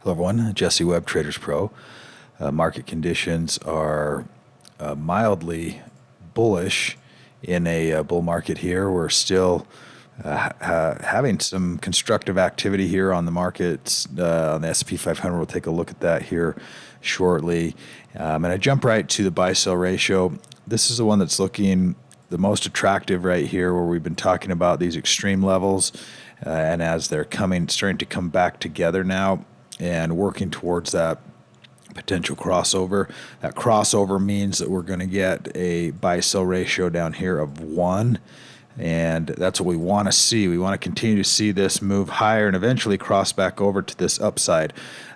Hello everyone, Jesse Webb, TradersPro. Market conditions are mildly bullish in a bull market here. We're still having some constructive activity here on the markets. On the S&P 500, we'll take a look at that here shortly. And I jump right to the buy-sell ratio. This is the one that's looking the most attractive right here, where we've been talking about these extreme levels. And as they're starting to come back together now, and working towards that potential crossover. That crossover means that we're going to get a buy-sell ratio down here of 1, and that's what we want to see. We want to continue to see this move higher and eventually cross back over to this upside.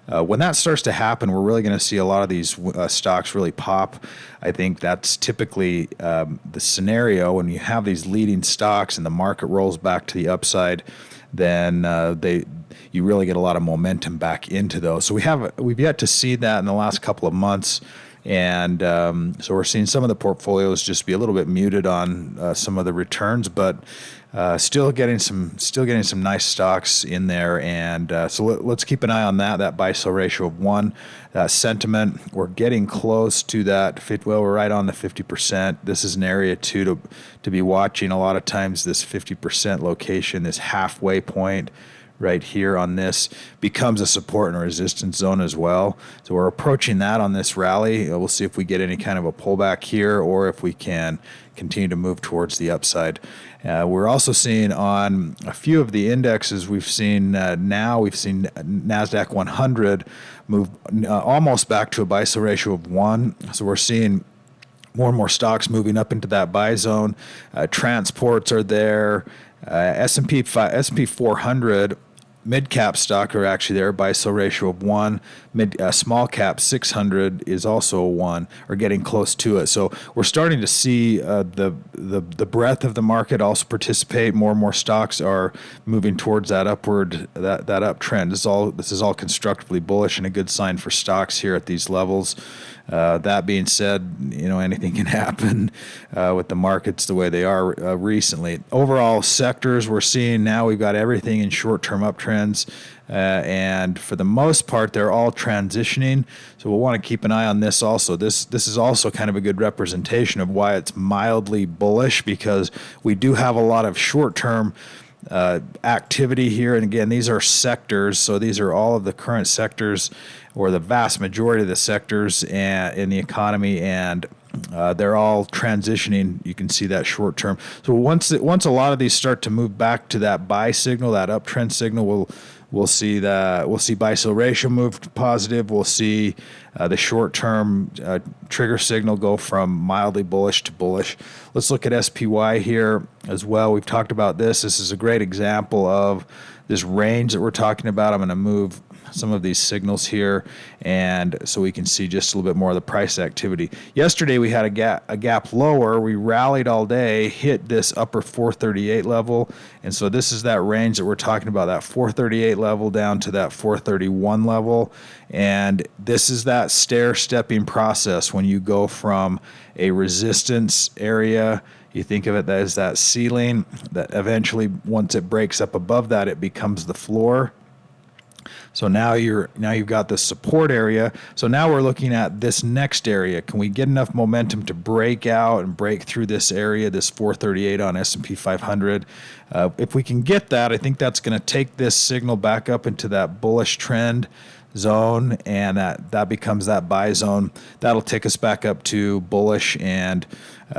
When that starts to happen, we're really going to see a lot of these stocks really pop. I think that's typically the scenario when you have these leading stocks and the market rolls back to the upside. Then you really get a lot of momentum back into those. So we've yet to see that in the last couple of months, and so we're seeing some of the portfolios just be a little bit muted on some of the returns, but still getting some nice stocks in there. And so let's keep an eye on that buy-sell ratio of 1. Sentiment, we're getting close to that. Well, we're right on the 50%. This is an area to be watching. A lot of times this 50% location, this halfway point right here on this, becomes a support and resistance zone as well. So we're approaching that on this rally. We'll see if we get any kind of a pullback here, or if we can continue to move towards the upside. We're also seeing on a few of the indexes, we've seen NASDAQ 100 move almost back to a buy-sell ratio of 1. So we're seeing more and more stocks moving up into that buy zone. Transports are there. S&P 400 mid-cap stock are actually there, buy-sell ratio of 1. Small cap 600 is also a 1, or getting close to it. So we're starting to see the breadth of the market also participate. More and more stocks are moving towards that upward, that uptrend. This is all constructively bullish and a good sign for stocks here at these levels. That being said, anything can happen with the markets the way they are recently. Overall sectors, we're seeing now we've got everything in short-term uptrends, and for the most part, they're all transitioning. So we'll want to keep an eye on this also. This is also kind of a good representation of why it's mildly bullish, because we do have a lot of short-term activity here. And again, these are sectors, so these are all of the current sectors, or the vast majority of the sectors in the economy, and they're all transitioning. You can see that short term. So once a lot of these start to move back to that buy signal, that uptrend signal, we'll see buy-sell ratio move positive. We'll see the short-term trigger signal go from mildly bullish to bullish. Let's look at SPY here as well. We've talked about this. This is a great example of this range that we're talking about. I'm going to move some of these signals here, and so we can see just a little bit more of the price activity. Yesterday we had a gap lower. We rallied all day, hit this upper 438 level, and so this is that range that we're talking about, that 438 level down to that 431 level. And this is that stair-stepping process when you go from a resistance area. You think of it as that ceiling that eventually, once it breaks up above that, it becomes the floor. So now you've got the support area. So now we're looking at this next area. Can we get enough momentum to break out and break through this area, this 438 on S&P 500? If we can get that, I think that's going to take this signal back up into that bullish trend zone, and that becomes that buy zone. That'll take us back up to bullish, and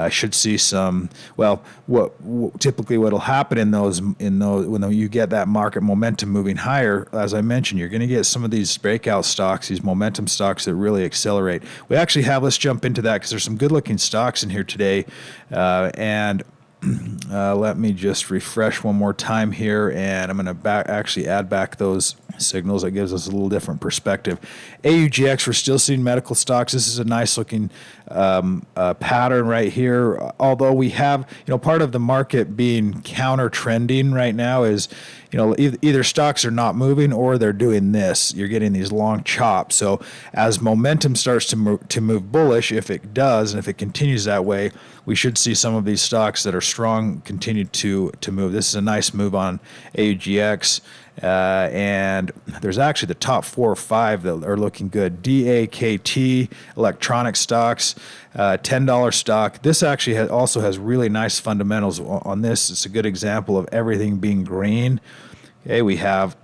should see some. Well, typically what'll happen in those when you get that market momentum moving higher, as I mentioned, you're going to get some of these breakout stocks, these momentum stocks that really accelerate. We actually have. Let's jump into that, because there's some good-looking stocks in here today, and. Let me just refresh one more time here, and I'm going to actually add back those signals. That gives us a little different perspective. AUGX, we're still seeing medical stocks. This is a nice looking pattern right here. Although we have, part of the market being counter trending right now is, either stocks are not moving or they're doing this. You're getting these long chops. So as momentum starts to move bullish, if it does, and if it continues that way, we should see some of these stocks that are strong continue to move. This is a nice move on AUGX. And there's actually the top 4 or 5 that are looking good. DAKT, electronic stocks, $10 stock. This actually also has really nice fundamentals on this. It's a good example of everything being green. Okay, we have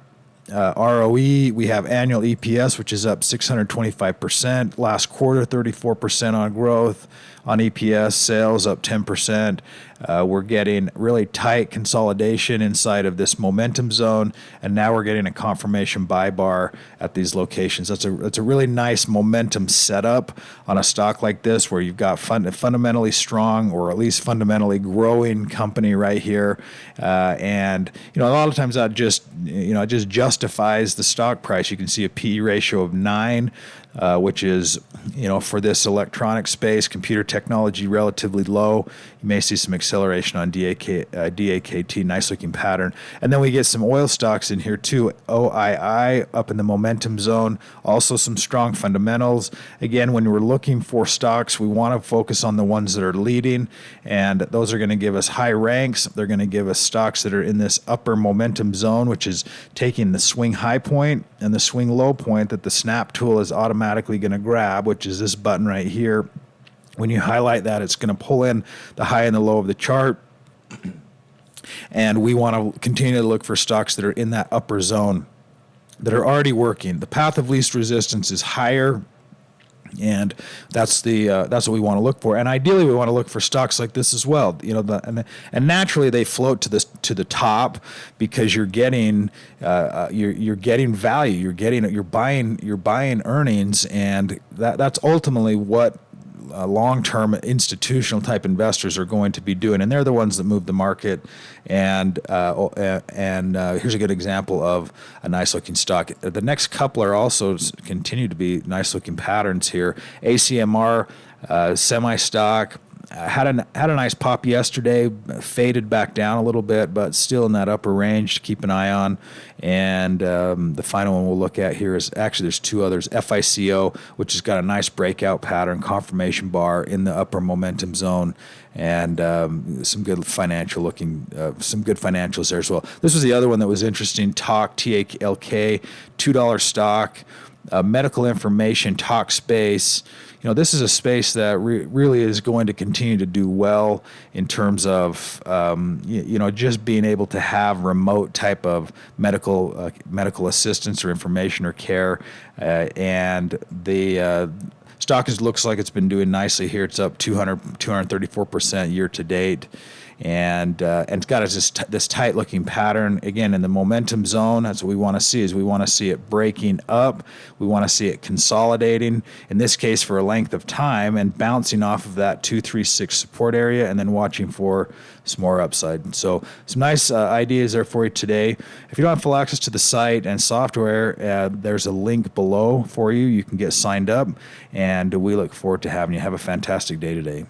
ROE, we have annual EPS, which is up 625%. Last quarter, 34% on growth. On EPS, sales up 10%. We're getting really tight consolidation inside of this momentum zone, and now we're getting a confirmation buy bar at these locations. That's a really nice momentum setup on a stock like this, where you've got fundamentally strong, or at least fundamentally growing company right here, and a lot of times that just justifies the stock price. You can see a PE ratio of 9. Which is, for this electronic space, computer technology, relatively low. You may see some acceleration on DAKT, nice looking pattern. And then we get some oil stocks in here too. OII up in the momentum zone, also some strong fundamentals. Again, when we're looking for stocks, we want to focus on the ones that are leading, and those are going to give us high ranks. They're going to give us stocks that are in this upper momentum zone, which is taking the swing high point and the swing low point that the snap tool is automatically going to grab, which is this button right here. When you highlight that, it's going to pull in the high and the low of the chart. And we want to continue to look for stocks that are in that upper zone, that are already working. The path of least resistance is higher, and that's what we want to look for. And ideally, we want to look for stocks like this as well. And naturally they float to the top, because you're getting value. You're buying earnings, and that's ultimately what long-term institutional type investors are going to be doing, and they're the ones that move the market. And here's a good example of a nice-looking stock. The next couple are also continue to be nice-looking patterns here. ACMR, semi-stock. Had a nice pop yesterday, faded back down a little bit, but still in that upper range to keep an eye on. And the final one we'll look at here is, actually there's 2 others. FICO, which has got a nice breakout pattern, confirmation bar in the upper momentum zone, and some good financials there as well. This was the other one that was interesting. TALK, TALK, $2 stock, medical information, talk space. This is a space that really is going to continue to do well in terms of, just being able to have remote type of medical assistance or information or care. And the stock looks like it's been doing nicely here. It's up 234% year to date. And it's got this tight looking pattern again in the momentum zone. That's what we want to see. Is we want to see it breaking up. We want to see it consolidating, in this case for a length of time, and bouncing off of that 236 support area, and then watching for some more upside. So some nice ideas there for you today. If you don't have full access to the site and software, there's a link below for you. You can get signed up, and we look forward to having you. Have a fantastic day today.